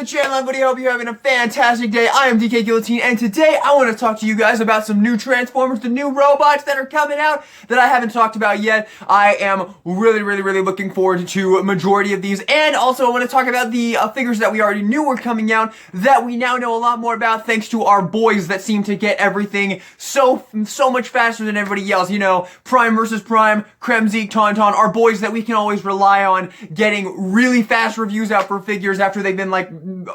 the channel, everybody. I hope you're having a fantastic day. I am DK Guillotine, and today I want to talk to you guys about some new Transformers, the new robots that are coming out that I haven't talked about yet. I am really looking forward to a majority of these, and also I want to talk about the figures that we already knew were coming out that we now know a lot more about thanks to our boys that seem to get everything so much faster than everybody else. You know, Prime versus Prime, Kremzik, Tauntaun, our boys that we can always rely on getting really fast reviews out for figures after they've been like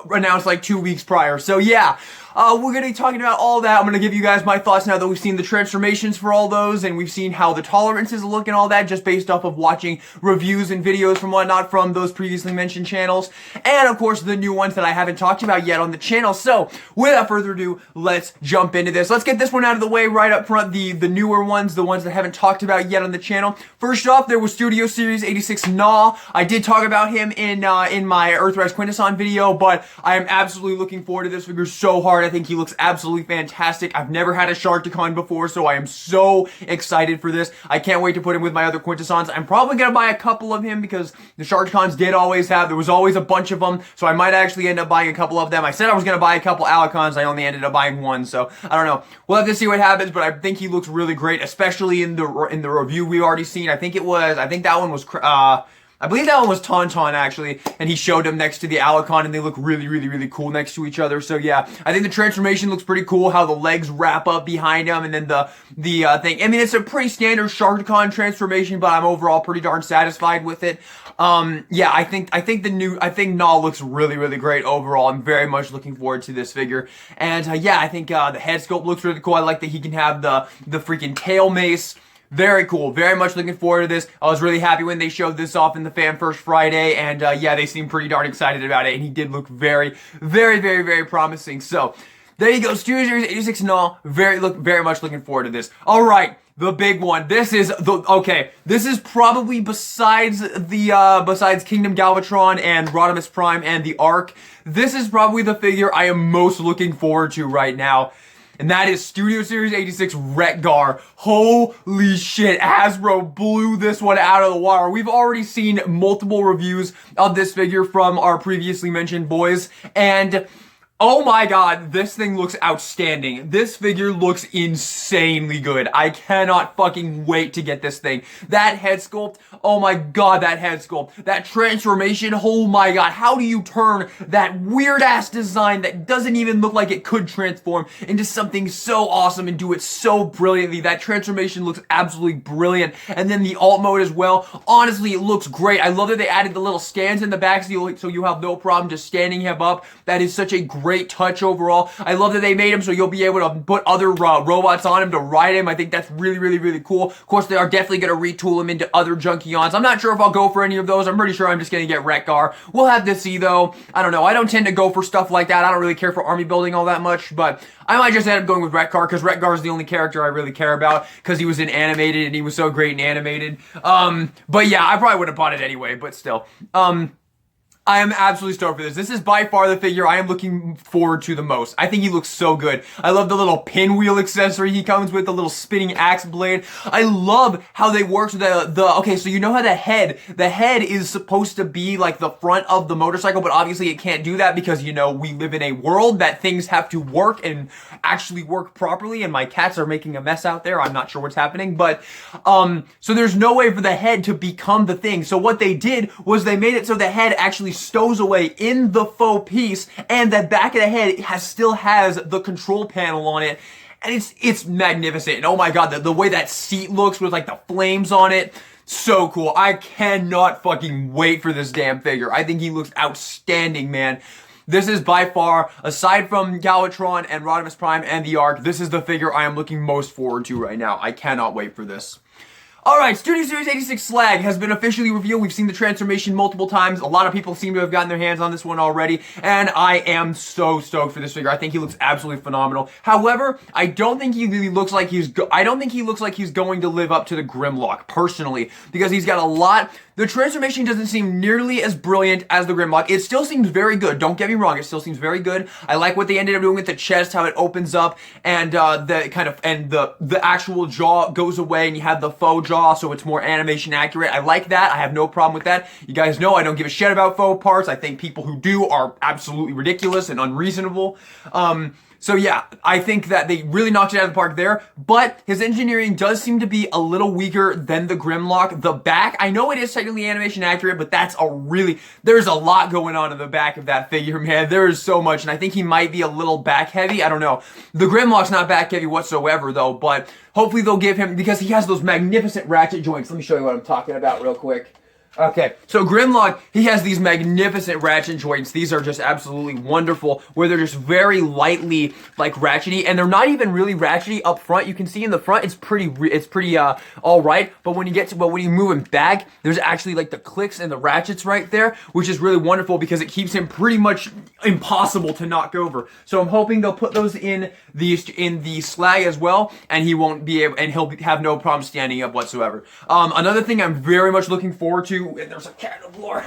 announced like 2 weeks prior. So yeah, we're going to be talking about all that. I'm going to give you guys my thoughts now that we've seen the transformations for all those, and we've seen how the tolerances look and all that, just based off of watching reviews and videos from whatnot from those previously mentioned channels, and of course the new ones that I haven't talked about yet on the channel. So without further ado, let's jump into this. Let's get this one out of the way right up front, the newer ones, the ones that I haven't talked about yet on the channel. First off, there was Studio Series 86 Gnaw. I did talk about him in my Earthrise Quintesson video, but I am absolutely looking forward to this figure so hard. I think he looks absolutely fantastic. I've never had a Sharkticon before, so I am so excited for this. I can't wait to put him with my other Quintessons. I'm probably going to buy a couple of him because the Sharkticons did always have, there was always a bunch of them, so I might actually end up buying a couple of them. I said I was going to buy a couple Alicons. I only ended up buying one, so I don't know. We'll have to see what happens, but I think he looks really great, especially in the review we already seen. I think that one was, I believe that one was Tauntaun, actually, and he showed them next to the Alicon, and they look really cool next to each other. So yeah, I think the transformation looks pretty cool, how the legs wrap up behind him, and then the thing. I mean, it's a pretty standard Sharkticon transformation, but I'm overall pretty darn satisfied with it. Yeah, I think Gnaw looks really great overall. I'm very much looking forward to this figure, and yeah, I think the head sculpt looks really cool. I like that he can have the freaking tail mace. Very cool. Very much looking forward to this. I was really happy when they showed this off in the Fan First Friday, and yeah, they seemed pretty darn excited about it, and he did look very promising. So, there you go. Studio Series 86 Gnaw. Very much looking forward to this. Alright, the big one. This is probably besides Kingdom Galvatron and Rodimus Prime and the Arc, this is probably the figure I am most looking forward to right now. And that is Studio Series 86 Rhett. Holy shit, Hasbro blew this one out of the water. We've already seen multiple reviews of this figure from our previously mentioned boys, and oh my god, this thing looks outstanding. This figure looks insanely good. I cannot fucking wait to get this thing. That head sculpt, oh my god, that head sculpt. That transformation, oh my god. How do you turn that weird-ass design that doesn't even look like it could transform into something so awesome and do it so brilliantly? That transformation looks absolutely brilliant. And then the alt mode as well. Honestly, it looks great. I love that they added the little stands in the back so you have no problem just standing him up. That is such a great touch overall. I love that they made him so you'll be able to put other robots on him to ride him. I think that's really cool. Of course, they are definitely going to retool him into other Junkions. I'm not sure if I'll go for any of those. I'm pretty sure I'm just going to get Wreck-Gar. We'll have to see, though. I don't know. I don't tend to go for stuff like that. I don't really care for army building all that much, but I might just end up going with Wreck-Gar because Wreck-Gar is the only character I really care about because he was in animated and he was so great in animated. But yeah, I probably would have bought it anyway, but still. I am absolutely stoked for this. This is by far the figure I am looking forward to the most. I think he looks so good. I love the little pinwheel accessory he comes with, the little spinning axe blade. I love how they work okay, so you know how the head is supposed to be like the front of the motorcycle, but obviously it can't do that because, you know, we live in a world that things have to work and actually work properly, and my cats are making a mess out there. I'm not sure what's happening, but, so there's no way for the head to become the thing. So what they did was they made it so the head actually stows away in the faux piece, and the back of the head still has the control panel on it, and it's magnificent. And oh my god, the way that seat looks with like the flames on it, so cool. I cannot fucking wait for this damn figure. I think he looks outstanding, man. This is by far, aside from Galvatron and Rodimus Prime and the Arc, this is the figure I am looking most forward to right now. I cannot wait for this. Alright, Studio Series 86 Slag has been officially revealed. We've seen the transformation multiple times. A lot of people seem to have gotten their hands on this one already, and I am so stoked for this figure. I think he looks absolutely phenomenal. However, I don't think he really looks like he's going to live up to the Grimlock, personally, because he's got a lot the transformation doesn't seem nearly as brilliant as the Grimlock. It still seems very good. Don't get me wrong. It still seems very good. I like what they ended up doing with the chest, how it opens up, and the actual jaw goes away, and you have the faux jaw, so it's more animation accurate. I like that. I have no problem with that. You guys know I don't give a shit about faux parts. I think people who do are absolutely ridiculous and unreasonable. So yeah, I think that they really knocked it out of the park there, but his engineering does seem to be a little weaker than the Grimlock. The back, I know it is technically animation accurate, but there's a lot going on in the back of that figure, man. There is so much, and I think he might be a little back heavy. I don't know. The Grimlock's not back heavy whatsoever though, but hopefully they'll give him, because he has those magnificent ratchet joints. Let me show you what I'm talking about real quick. Okay, so Grimlock, he has these magnificent ratchet joints. These are just absolutely wonderful, where they're just very lightly, like, ratchety, and they're not even really ratchety up front. You can see in the front, it's pretty all right, but when you move him back, there's actually, like, the clicks and the ratchets right there, which is really wonderful because it keeps him pretty much impossible to knock over. So I'm hoping they'll put those in the Slag as well, and he'll have no problem standing up whatsoever. Another thing I'm very much looking forward to, and there's a cat on the floor.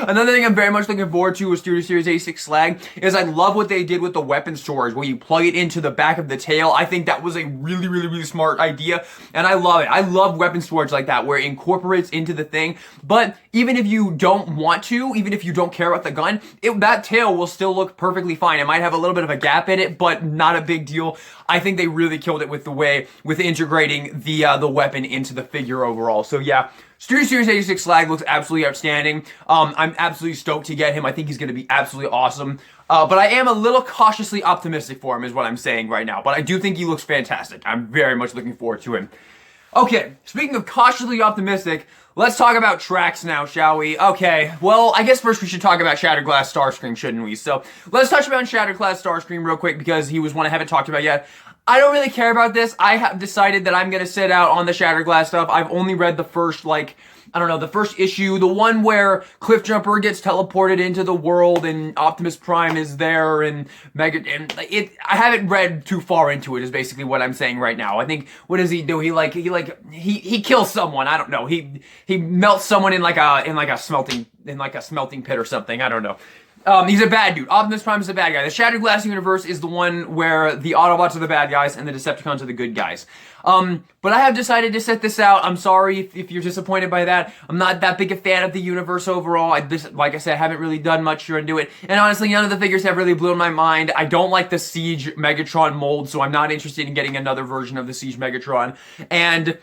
Another thing I'm very much looking forward to with Studio Series 86 Slag is I love what they did with the weapon storage, where you plug it into the back of the tail. I think that was a really, really, really smart idea, and I love it. I love weapon storage like that, where it incorporates into the thing, but even if you don't want to, even if you don't care about the gun, that tail will still look perfectly fine. It might have a little bit of a gap in it, but not a big deal. I think they really killed it with integrating the weapon into the figure overall. So yeah, Studio Series 86 Slag looks absolutely outstanding. I'm absolutely stoked to get him. I think he's going to be absolutely awesome. But I am a little cautiously optimistic for him is what I'm saying right now. But I do think he looks fantastic. I'm very much looking forward to him. Okay, speaking of cautiously optimistic, let's talk about tracks now, shall we? Okay, well, I guess first we should talk about Shatterglass Starscream, shouldn't we? So, let's touch about Shatterglass Starscream real quick because he was one I haven't talked about yet. I don't really care about this. I have decided that I'm going to sit out on the Shatterglass stuff. I've only read the first, the first issue, the one where Cliffjumper gets teleported into the world and Optimus Prime is there and I haven't read too far into it is basically what I'm saying right now. I think, what does he do? He kills someone. I don't know. He melts someone in like a smelting pit or something. I don't know. He's a bad dude. Optimus Prime is a bad guy. The Shatterglass universe is the one where the Autobots are the bad guys and the Decepticons are the good guys. But I have decided to set this out. I'm sorry if you're disappointed by that. I'm not that big a fan of the universe overall. Like I said, I haven't really done much into it. And honestly, none of the figures have really blown my mind. I don't like the Siege Megatron mold, so I'm not interested in getting another version of the Siege Megatron. And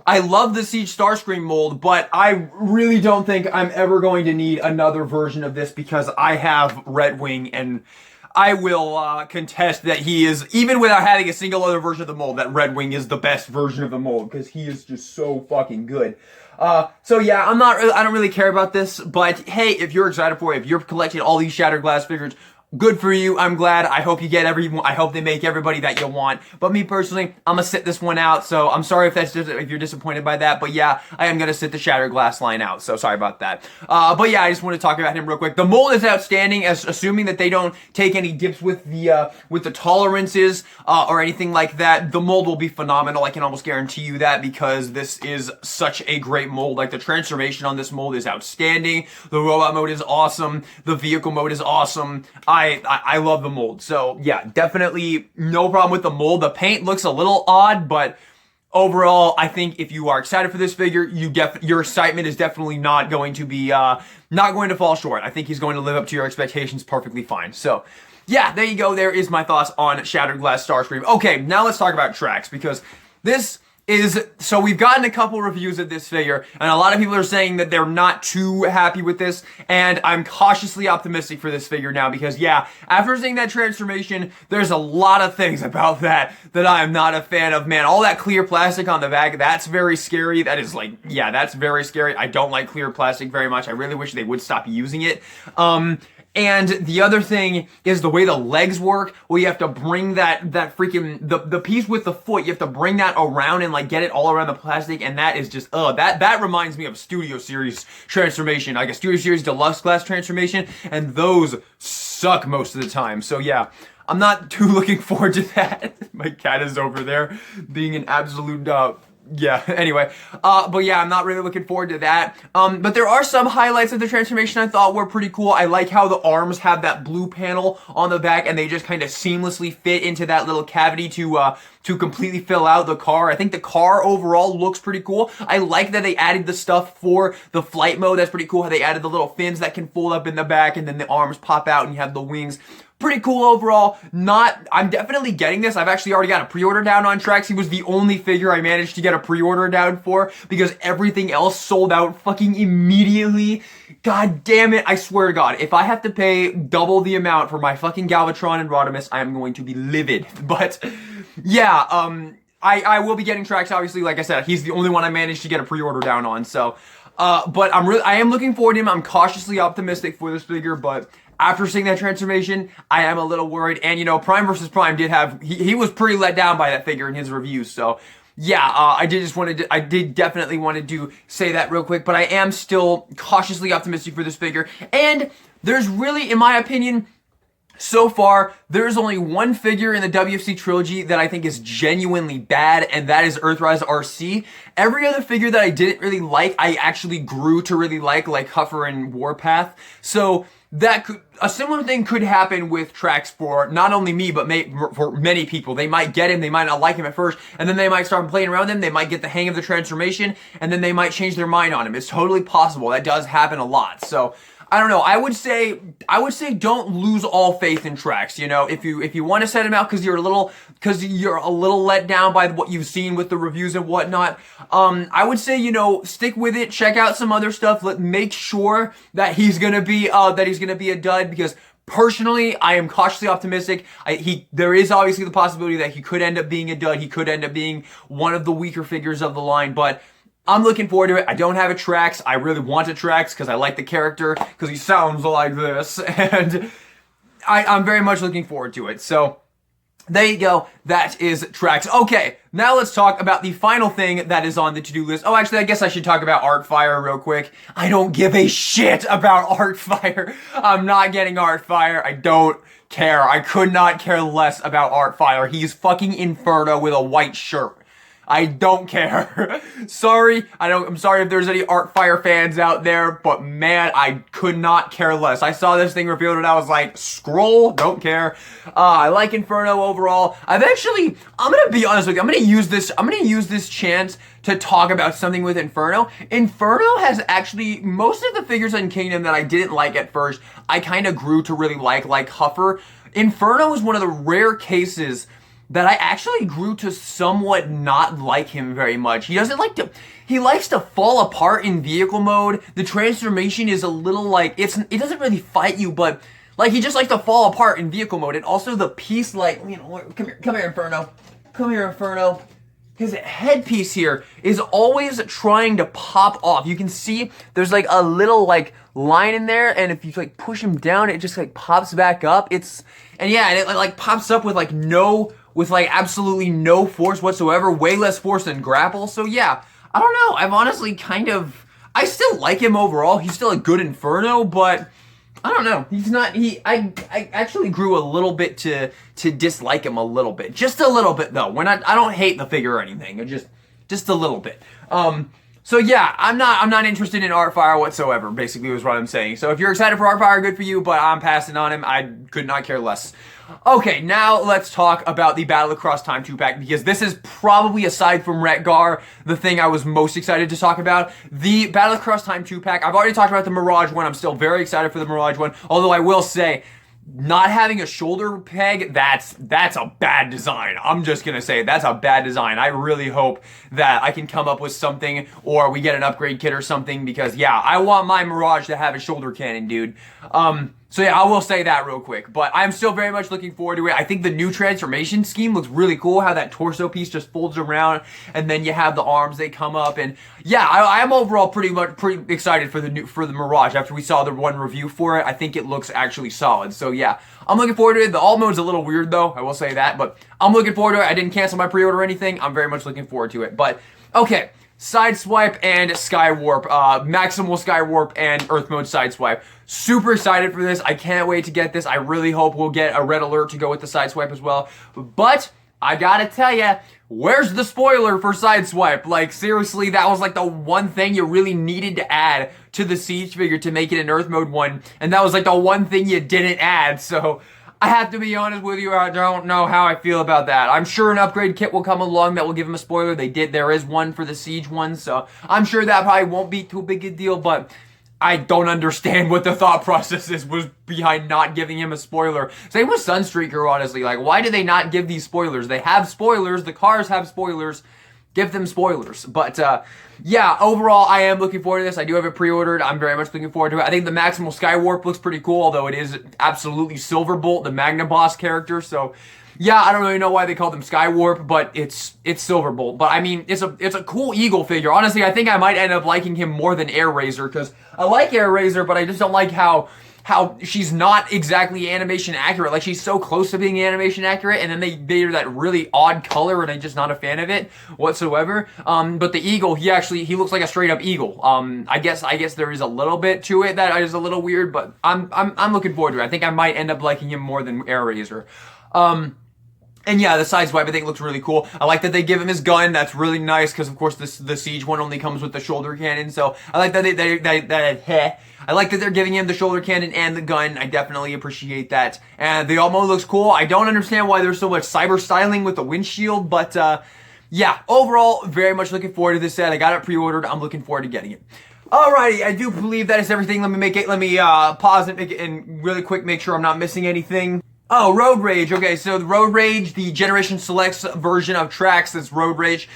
I love the Siege Starscream mold, but I really don't think I'm ever going to need another version of this because I have Red Wing, and I will contest that he is, even without having a single other version of the mold, that Red Wing is the best version of the mold because he is just so fucking good. So yeah, I don't really care about this, but hey, if you're excited for it, if you're collecting all these Shatterglass figures, good for you. I'm glad. I hope you get I hope they make everybody that you want. But me personally, I'm gonna sit this one out. So I'm sorry if you're disappointed by that. But yeah, I am gonna sit the Shatterglass line out. So sorry about that. But yeah, I just want to talk about him real quick. The mold is outstanding, assuming that they don't take any dips with the tolerances or anything like that. The mold will be phenomenal. I can almost guarantee you that because this is such a great mold. Like the transformation on this mold is outstanding. The robot mode is awesome. The vehicle mode is awesome. I love the mold. So yeah, definitely no problem with the mold. The paint looks a little odd, but overall, I think if you are excited for this figure, your excitement is definitely not going to be, not going to fall short. I think he's going to live up to your expectations perfectly fine. So yeah, there you go. There is my thoughts on Shatterglass Starscream. Okay, now let's talk about tracks because so we've gotten a couple reviews of this figure, and a lot of people are saying that they're not too happy with this, and I'm cautiously optimistic for this figure now, because yeah, after seeing that transformation, there's a lot of things about that I am not a fan of. Man, all that clear plastic on the back, that's very scary. That is yeah, that's very scary. I don't like clear plastic very much. I really wish they would stop using it. And the other thing is the way the legs work, where you have to bring that freaking, the piece with the foot, you have to bring that around and get it all around the plastic, and that is just, that reminds me of Studio Series transformation, like a Studio Series Deluxe Class transformation, and those suck most of the time. So yeah, I'm not too looking forward to that. My cat is over there being an absolute, yeah, anyway. But yeah, I'm not really looking forward to that. But there are some highlights of the transformation I thought were pretty cool. I like how the arms have that blue panel on the back and they just kind of seamlessly fit into that little cavity to completely fill out the car. I think the car overall looks pretty cool. I like that they added the stuff for the flight mode. That's pretty cool how they added the little fins that can fold up in the back and then the arms pop out and you have the wings. Pretty cool overall. I'm definitely getting this. I've actually already got a pre-order down on Trax. He was the only figure I managed to get a pre-order down for because everything else sold out fucking immediately. God damn it. I swear to God, if I have to pay double the amount for my fucking Galvatron and Rodimus, I am going to be livid. But yeah, I will be getting Trax, obviously. Like I said, he's the only one I managed to get a pre-order down on. So, but I am looking forward to him. I'm cautiously optimistic for this figure, but after seeing that transformation, I am a little worried. And, you know, Prime vs. Prime did have, he was pretty let down by that figure in his reviews. So, yeah, I did definitely wanted to say that real quick. But I am still cautiously optimistic for this figure. And there's really, in my opinion, so far, there's only one figure in the WFC trilogy that I think is genuinely bad, and that is Earthrise RC. Every other figure that I didn't really like, I actually grew to really like Huffer and Warpath. So a similar thing could happen with Trax for not only me, but for many people. They might get him, they might not like him at first, and then they might start playing around him, they might get the hang of the transformation, and then they might change their mind on him. It's totally possible. That does happen a lot. So I don't know. I would say don't lose all faith in Trax. You know, if you want to set him out because you're a little let down by what you've seen with the reviews and whatnot, I would say, you know, stick with it. Check out some other stuff. Make sure that he's gonna be a dud, because personally, I am cautiously optimistic. There is obviously the possibility that he could end up being a dud. He could end up being one of the weaker figures of the line, but I'm looking forward to it. I don't have a Trax. I really want a Trax because I like the character, because he sounds like this, and I'm very much looking forward to it. So there you go. That is Trax. Okay, now let's talk about the final thing that is on the to-do list. Oh, actually, I guess I should talk about Artfire real quick. I don't give a shit about Artfire. I'm not getting Artfire. I don't care. I could not care less about Artfire. He's fucking Inferno with a white shirt. I don't care. Sorry. I'm sorry if there's any Artfire fans out there, but man, I could not care less. I saw this thing revealed and I was like, scroll, don't care. I like Inferno overall. I'm gonna be honest with you. I'm gonna use this chance to talk about something with Inferno. Inferno has actually, most of the figures in Kingdom that I didn't like at first, I kind of grew to really like Huffer. Inferno is one of the rare cases that I actually grew to somewhat not like him very much. He likes to fall apart in vehicle mode. The transformation is a little like, it doesn't really fight you, but like he just likes to fall apart in vehicle mode. And also the piece, like, you know, come here, Inferno. Come here, Inferno. His headpiece here is always trying to pop off. You can see there's like a little like line in there, and if you like push him down, it just like pops back up. And it like pops up with like absolutely no force whatsoever, way less force than grapple. So yeah, I don't know. I've honestly I still like him overall. He's still a good Inferno, but I don't know. I actually grew a little bit to dislike him a little bit. Just a little bit though. I don't hate the figure or anything. Just a little bit. So yeah, I'm not interested in Artfire whatsoever, basically was what I'm saying. So if you're excited for Artfire, good for you, but I'm passing on him. I could not care less. Okay, now let's talk about the Battle Across Time 2-pack, because this is probably, aside from Rhett Gar, the thing I was most excited to talk about. The Battle Across Time 2-pack, I've already talked about the Mirage one. I'm still very excited for the Mirage one, although I will say, not having a shoulder peg, that's a bad design. I'm just gonna say that's a bad design. I really hope that I can come up with something, or we get an upgrade kit or something, because yeah, I want my Mirage to have a shoulder cannon, dude. So yeah, I will say that real quick, but I'm still very much looking forward to it. I think the new transformation scheme looks really cool, how that torso piece just folds around, and then you have the arms, they come up, and yeah, I am overall pretty excited for the Mirage. After we saw the one review for it, I think it looks actually solid. So yeah, I'm looking forward to it. The alt mode's a little weird though, I will say that, but I'm looking forward to it. I didn't cancel my pre-order or anything. I'm very much looking forward to it. But okay, Sideswipe and Skywarp, Maximal Skywarp and Earth Mode Sideswipe. Super excited for this. I can't wait to get this. I really hope we'll get a red alert to go with the Sideswipe as well. But I gotta tell ya, where's the spoiler for Sideswipe? Like, seriously, that was like the one thing you really needed to add to the Siege figure to make it an Earth Mode one, and that was like the one thing you didn't add, so I have to be honest with you, I don't know how I feel about that. I'm sure an upgrade kit will come along that will give him a spoiler. There is one for the Siege one, so I'm sure that probably won't be too big a deal, but I don't understand what the thought process was behind not giving him a spoiler. Same with Sunstreaker, honestly. Like, why do they not give these spoilers? They have spoilers. The cars have spoilers. Give them spoilers. But, yeah, overall, I am looking forward to this. I do have it pre-ordered. I'm very much looking forward to it. I think the Maximal Skywarp looks pretty cool, although it is absolutely Silverbolt, the Magna Boss character. So, yeah, I don't really know why they call them Skywarp, but it's Silverbolt. But I mean, it's a cool Eagle figure. Honestly, I think I might end up liking him more than Air Razor, because I like Air Razor, but I just don't like how she's not exactly animation accurate. Like, she's so close to being animation accurate, and then they made her that really odd color, and I'm just not a fan of it whatsoever. But the Eagle, he looks like a straight up Eagle. I guess there is a little bit to it that is a little weird, but I'm looking forward to it. I think I might end up liking him more than Air Razor. And yeah, the Sideswipe I think looks really cool. I like that they give him his gun. That's really nice because, of course, the Siege one only comes with the shoulder cannon. So I like that I like that they're giving him the shoulder cannon and the gun. I definitely appreciate that. And the alt mode looks cool. I don't understand why there's so much cyber styling with the windshield, but yeah, overall, very much looking forward to this set. I got it pre-ordered. I'm looking forward to getting it. Alrighty, I do believe that is everything. Let me pause and make it and really quick make sure I'm not missing anything. Oh, Road Rage. Okay, so the Road Rage, the Generation Selects version of Trax, that's Road Rage.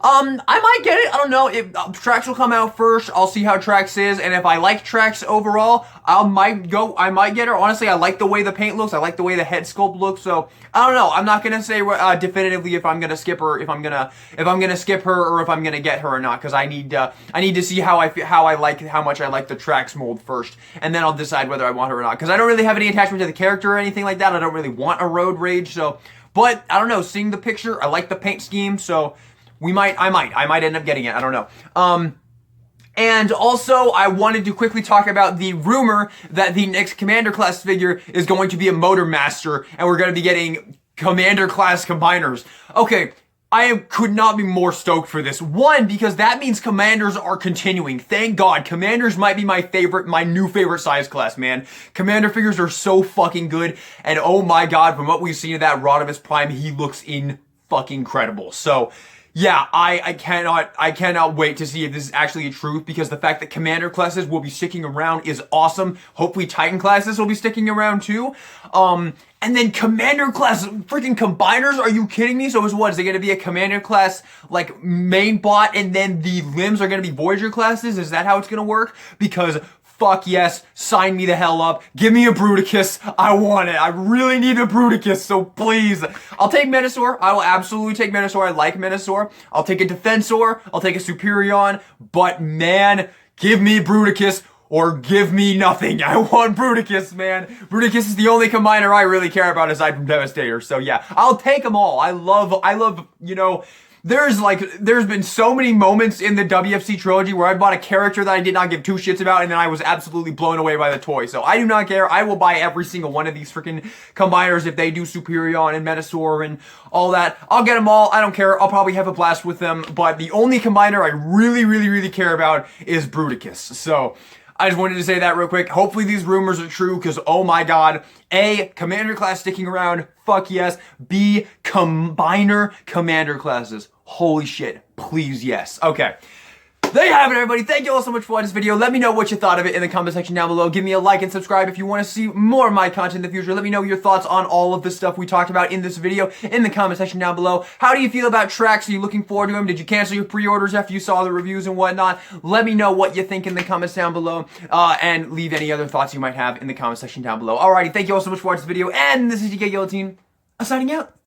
I might get it. I don't know. If Trax will come out first, I'll see how Trax is, and if I like Trax overall, I might get her. Honestly, I like the way the paint looks. I like the way the head sculpt looks. So I don't know. I'm not gonna say definitively if I'm gonna skip her, if I'm gonna skip her, or if I'm gonna get her or not, because I need to see how much I like the Trax mold first, and then I'll decide whether I want her or not. Because I don't really have any attachment to the character or anything like that. I don't really want a Road Rage. So, but I don't know. Seeing the picture, I like the paint scheme. So. I might end up getting it. I don't know. And also, I wanted to quickly talk about the rumor that the next Commander class figure is going to be a Motor Master, and we're going to be getting Commander class combiners. Okay, could not be more stoked for this. One, because that means Commanders are continuing. Thank God. Commanders might be my new favorite size class, man. Commander figures are so fucking good, and oh my God, from what we've seen of that Rodimus Prime, he looks fucking incredible. So, yeah, I cannot wait to see if this is actually a truth, because the fact that Commander classes will be sticking around is awesome. Hopefully Titan classes will be sticking around too. And then Commander class freaking combiners, are you kidding me? So is it gonna be a Commander class like main bot, and then the limbs are gonna be Voyager classes? Is that how it's gonna work? Because fuck yes, sign me the hell up. Give me a Bruticus. I want it. I really need a Bruticus, so please. I'll take Menasor. I will absolutely take Menasor. I like Menasor. I'll take a Defensor. I'll take a Superion. But man, give me Bruticus or give me nothing. I want Bruticus, man. Bruticus is the only combiner I really care about aside from Devastator. So yeah, I'll take them all. I love, you know, there's been so many moments in the WFC trilogy where I bought a character that I did not give two shits about, and then I was absolutely blown away by the toy. So I do not care. I will buy every single one of these freaking combiners if they do Superion and Menasor and all that. I'll get them all. I don't care. I'll probably have a blast with them. But the only combiner I really care about is Bruticus. So I just wanted to say that real quick. Hopefully these rumors are true, because oh my God. A, Commander class sticking around. Fuck yes. B, combiner Commander classes. Holy shit. Please, yes. Okay. There you have it, everybody. Thank you all so much for watching this video. Let me know what you thought of it in the comment section down below. Give me a like and subscribe if you want to see more of my content in the future. Let me know your thoughts on all of the stuff we talked about in this video in the comment section down below. How do you feel about Trax? Are you looking forward to him? Did you cancel your pre-orders after you saw the reviews and whatnot? Let me know what you think in the comments down below, and leave any other thoughts you might have in the comment section down below. Alrighty, thank you all so much for watching this video, and this is DK Guillotine, signing out.